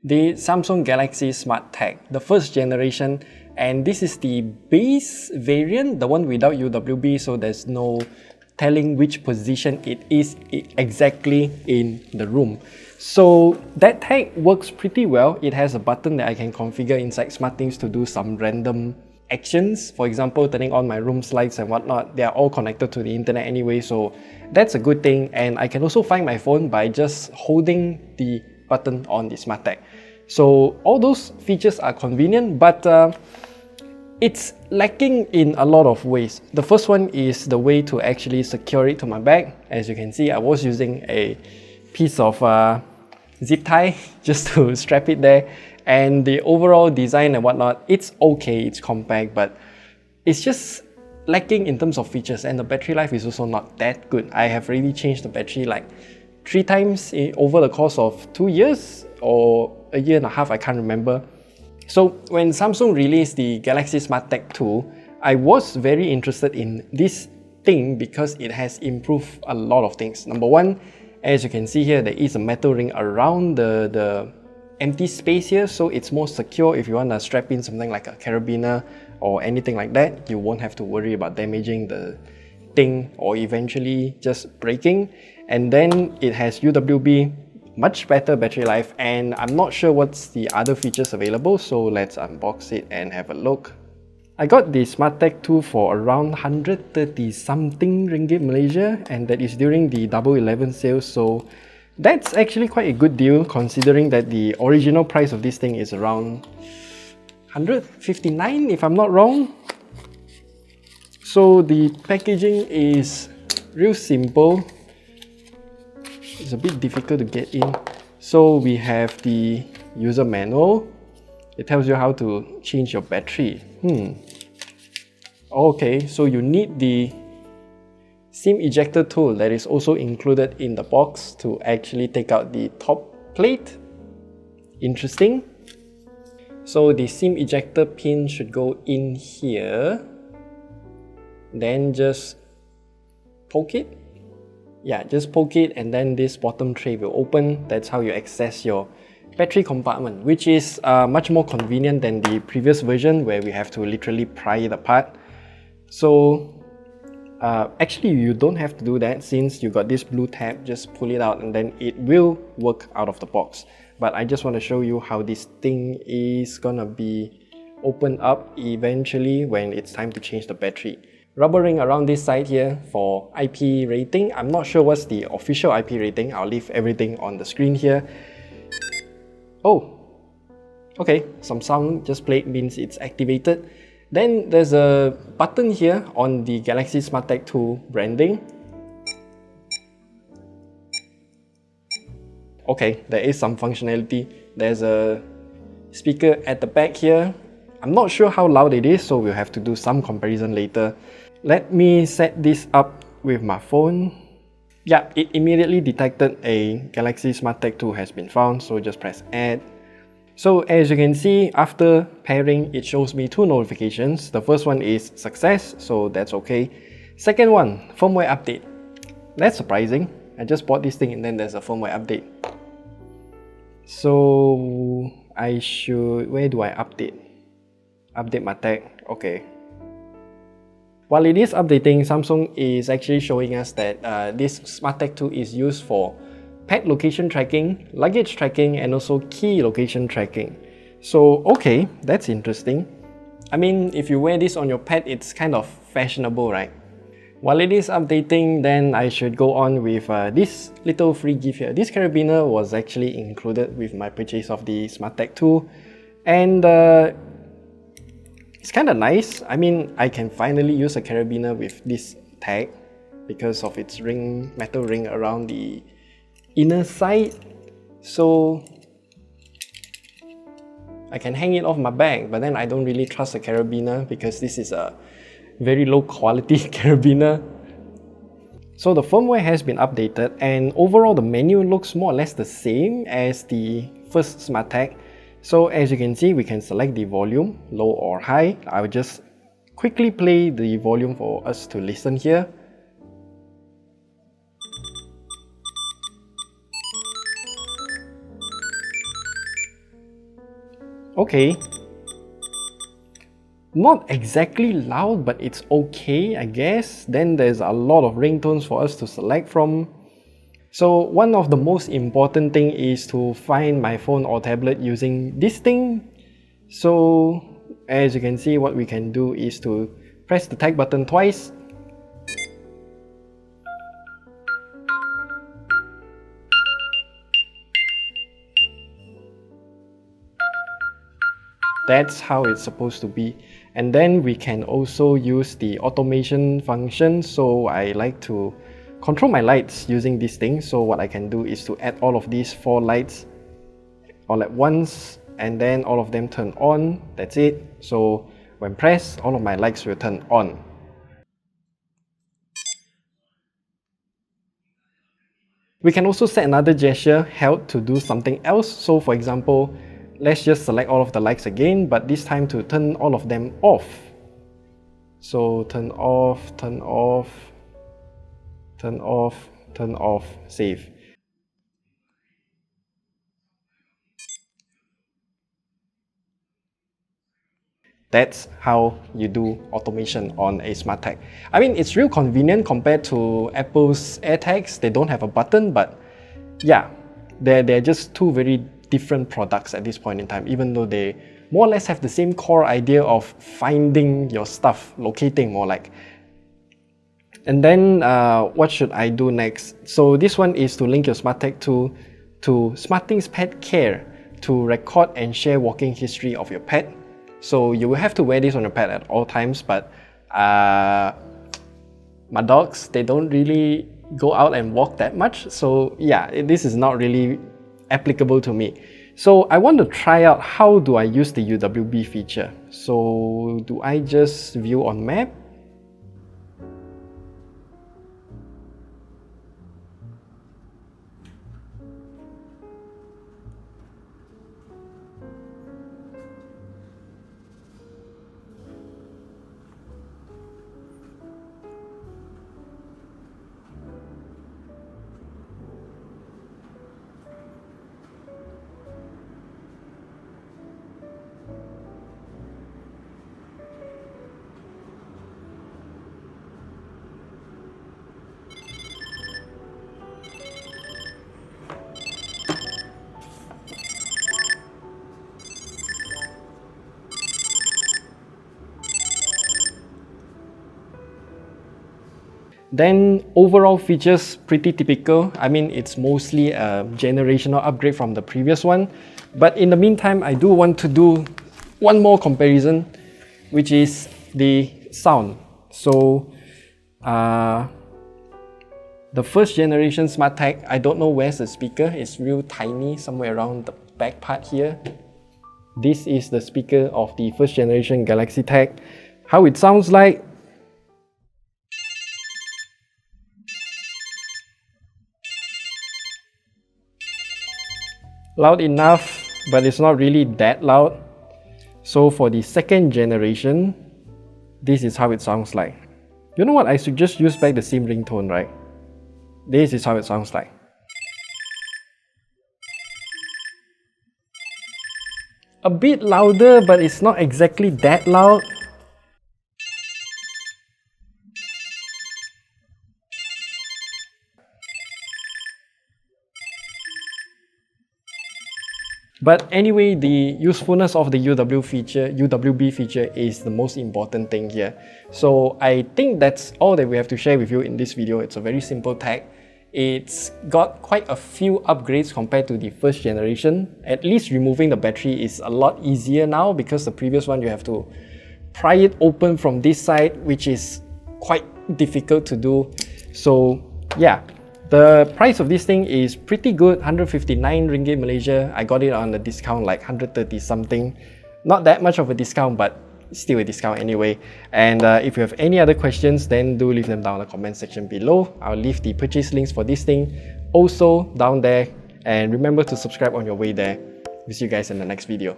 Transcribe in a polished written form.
the Samsung Galaxy SmartTag, the first generation, and this is the base variant, the one without UWB, so there's no telling which position it is exactly in the room. So that tag works pretty well. It has a button that I can configure inside SmartThings to do some random actions. For example, turning on my room lights and whatnot. They are all connected to the internet anyway, so that's a good thing. And I can also find my phone by just holding the button on the SmartTag. So all those features are convenient, but it's lacking in a lot of ways. The first one is the way to actually secure it to my bag. As you can see, I was using a piece of zip tie just to strap it there. And the overall design and whatnot, it's okay, it's compact, but it's just lacking in terms of features, and the battery life is also not that good. I have already changed the battery like 3 times over the course of 2 years or a year and a half, I can't remember. So when Samsung released the Galaxy SmartTag 2, I was very interested in this thing because it has improved a lot of things. Number one, as you can see here, there is a metal ring around the empty space here, so it's more secure. If you want to strap in something like a carabiner or anything like that, you won't have to worry about damaging the thing or eventually just breaking. And then it has UWB, much better battery life, and I'm not sure what's the other features available, so let's unbox it and have a look. I got the SmartTag 2 for around 130 something ringgit Malaysia, and that is during the Double 11 sale, so that's actually quite a good deal considering that the original price of this thing is around 159 if I'm not wrong. So the packaging is real simple. It's a bit difficult to get in. So we have the user manual. It tells you how to change your battery. Okay, so you need the SIM ejector tool that is also included in the box to actually take out the top plate. Interesting. So the SIM ejector pin should go in here. Then just poke it. Yeah, just poke it and then this bottom tray will open. That's how you access your battery compartment, which is much more convenient than the previous version where we have to literally pry it apart. So actually you don't have to do that since you got this blue tab. Just pull it out and then it will work out of the box. But I just want to show you how this thing is gonna be opened up eventually when it's time to change the battery. Rubber ring around this side here for IP rating. I'm not sure what's the official IP rating. I'll leave everything on the screen here. Oh, okay, some sound just played means it's activated. Then there's a button here on the Galaxy SmartTag 2 branding. Okay, there is some functionality. There's a speaker at the back here. I'm not sure how loud it is, so we'll have to do some comparison later. Let me set this up with my phone. Yeah, it immediately detected a Galaxy SmartTag 2 has been found, so just press add. So as you can see, after pairing, it shows me 2 notifications. The first one is success, so that's okay. Second one, firmware update. That's surprising. I just bought this thing and then there's a firmware update. So I should, where do I update? Update my tag, okay. While it is updating, Samsung is actually showing us that this SmartTag 2 is used for pet location tracking, luggage tracking, and also key location tracking. So okay, that's interesting. I mean, if you wear this on your pet, it's kind of fashionable, right? While it is updating, then I should go on with this little free gift here. This carabiner was actually included with my purchase of the SmartTag 2, and it's kind of nice. I mean, I can finally use a carabiner with this tag because of its ring, metal ring around the inner side. So I can hang it off my bag, but then I don't really trust a carabiner because this is a very low quality carabiner. So the firmware has been updated and overall the menu looks more or less the same as the first SmartTag. So as you can see, we can select the volume, low or high. I will just quickly play the volume for us to listen here. Okay. Not exactly loud, but it's okay, I guess. Then there's a lot of ringtones for us to select from. So one of the most important thing is to find my phone or tablet using this thing. So as you can see, what we can do is to press the tag button twice. That's how it's supposed to be. And then we can also use the automation function. So I like to control my lights using this thing. So what I can do is to add all of these 4 lights all at once, and then all of them turn on. That's it. So when pressed, all of my lights will turn on. We can also set another gesture held to do something else. So for example, let's just select all of the lights again, but this time to turn all of them off. So turn off, turn off, turn off, turn off, save. That's how you do automation on a SmartTag. I mean, it's real convenient compared to Apple's AirTags. They don't have a button, but yeah, they're just two very different products at this point in time, even though they more or less have the same core idea of finding your stuff, locating more like. And then what should I do next? So this one is to link your SmartTag to SmartThings Pet Care to record and share walking history of your pet. So you will have to wear this on your pet at all times, but my dogs, they don't really go out and walk that much. So yeah, this is not really applicable to me. So I want to try out how do I use the UWB feature. So do I just view on map? Then overall features pretty typical. I mean, it's mostly a generational upgrade from the previous one. But in the meantime, I do want to do one more comparison, which is the sound. So the first generation SmartTag, I don't know where's the speaker. It's real tiny, somewhere around the back part here. This is the speaker of the first generation Galaxy Tag. How it sounds like. Loud enough, but it's not really that loud. So for the second generation, this is how it sounds like. You know what? I should just use back the same ringtone, right? This is how it sounds like. A bit louder, but it's not exactly that loud. But anyway, the usefulness of the UWB feature is the most important thing here. So I think that's all that we have to share with you in this video. It's a very simple tag. It's got quite a few upgrades compared to the first generation. At least removing the battery is a lot easier now, because the previous one you have to pry it open from this side, which is quite difficult to do. So yeah. The price of this thing is pretty good, 159 ringgit Malaysia. I got it on a discount, like 130 something. Not that much of a discount, but still a discount anyway. And if you have any other questions, then do leave them down in the comment section below. I'll leave the purchase links for this thing also down there. And remember to subscribe on your way there. We'll see you guys in the next video.